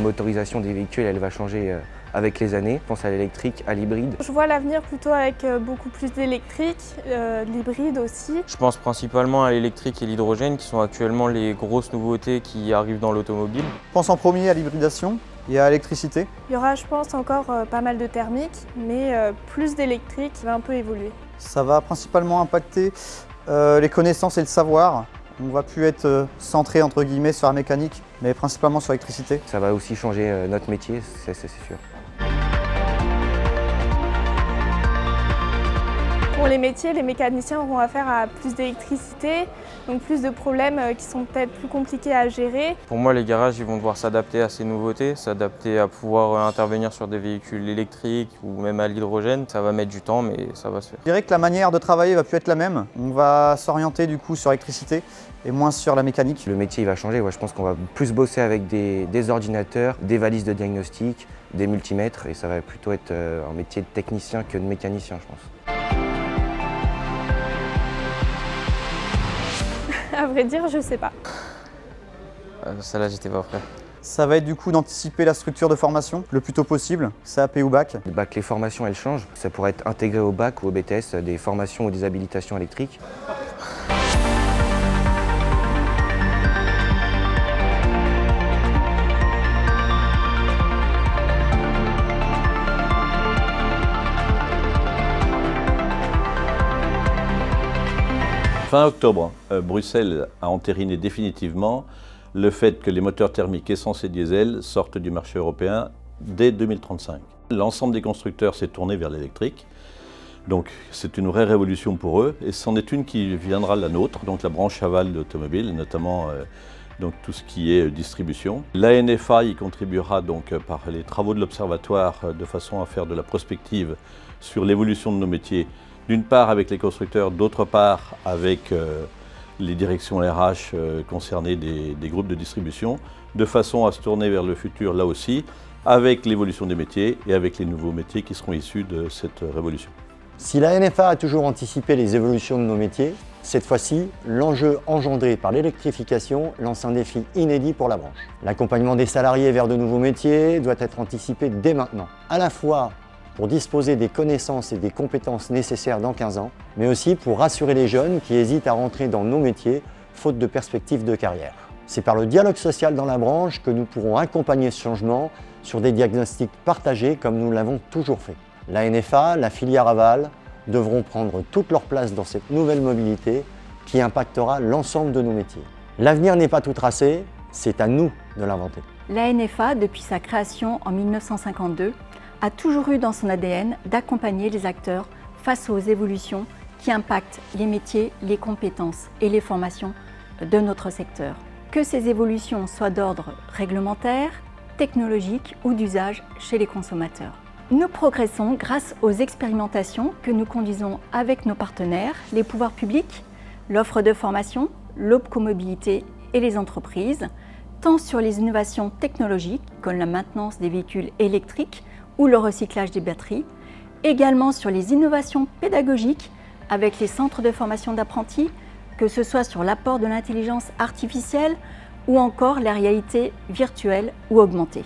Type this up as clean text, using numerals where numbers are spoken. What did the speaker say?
motorisation des véhicules, elle va changer avec les années. Je pense à l'électrique, à l'hybride. Je vois l'avenir plutôt avec beaucoup plus d'électrique, l'hybride aussi. Je pense principalement à l'électrique et l'hydrogène qui sont actuellement les grosses nouveautés qui arrivent dans l'automobile. Je pense en premier à l'hybridation et à l'électricité. Il y aura, je pense, encore pas mal de thermique, mais plus d'électrique qui va un peu évoluer. Ça va principalement impacter les connaissances et le savoir. On ne va plus être centré entre guillemets sur la mécanique, mais principalement sur l'électricité. Ça va aussi changer notre métier, c'est sûr. Pour les métiers, les mécaniciens auront affaire à plus d'électricité, donc plus de problèmes qui sont peut-être plus compliqués à gérer. Pour moi, les garages ils vont devoir s'adapter à ces nouveautés, s'adapter à pouvoir intervenir sur des véhicules électriques ou même à l'hydrogène. Ça va mettre du temps, mais ça va se faire. Je dirais que la manière de travailler va plus être la même. On va s'orienter du coup sur l'électricité et moins sur la mécanique. Le métier il va changer, je pense qu'on va plus bosser avec des ordinateurs, des valises de diagnostic, des multimètres et ça va plutôt être un métier de technicien que de mécanicien, je pense. À vrai dire, je sais pas. Ça là, j'étais pas prêt. Ça va être du coup d'anticiper la structure de formation le plus tôt possible, CAP ou bac. Les formations elles changent, ça pourrait être intégré au bac ou au BTS, des formations ou des habilitations électriques. Fin octobre, Bruxelles a entériné définitivement le fait que les moteurs thermiques essence et diesel sortent du marché européen dès 2035. L'ensemble des constructeurs s'est tourné vers l'électrique, donc c'est une vraie révolution pour eux et c'en est une qui viendra la nôtre, donc la branche aval de l'automobile, notamment donc tout ce qui est distribution. L'ANFA y contribuera donc par les travaux de l'Observatoire de façon à faire de la prospective sur l'évolution de nos métiers. D'une part avec les constructeurs, d'autre part avec les directions RH concernées des groupes de distribution, de façon à se tourner vers le futur là aussi, avec l'évolution des métiers et avec les nouveaux métiers qui seront issus de cette révolution. Si la NFA a toujours anticipé les évolutions de nos métiers, cette fois-ci, l'enjeu engendré par l'électrification lance un défi inédit pour la branche. L'accompagnement des salariés vers de nouveaux métiers doit être anticipé dès maintenant, à la fois pour disposer des connaissances et des compétences nécessaires dans 15 ans, mais aussi pour rassurer les jeunes qui hésitent à rentrer dans nos métiers, faute de perspectives de carrière. C'est par le dialogue social dans la branche que nous pourrons accompagner ce changement sur des diagnostics partagés comme nous l'avons toujours fait. La NFA, la filière aval, devront prendre toute leur place dans cette nouvelle mobilité qui impactera l'ensemble de nos métiers. L'avenir n'est pas tout tracé, c'est à nous de l'inventer. La NFA, depuis sa création en 1952, a toujours eu dans son ADN d'accompagner les acteurs face aux évolutions qui impactent les métiers, les compétences et les formations de notre secteur. Que ces évolutions soient d'ordre réglementaire, technologique ou d'usage chez les consommateurs. Nous progressons grâce aux expérimentations que nous conduisons avec nos partenaires, les pouvoirs publics, l'offre de formation, l'opcomobilité et les entreprises, tant sur les innovations technologiques comme la maintenance des véhicules électriques ou le recyclage des batteries, également sur les innovations pédagogiques avec les centres de formation d'apprentis, que ce soit sur l'apport de l'intelligence artificielle ou encore la réalité virtuelle ou augmentée.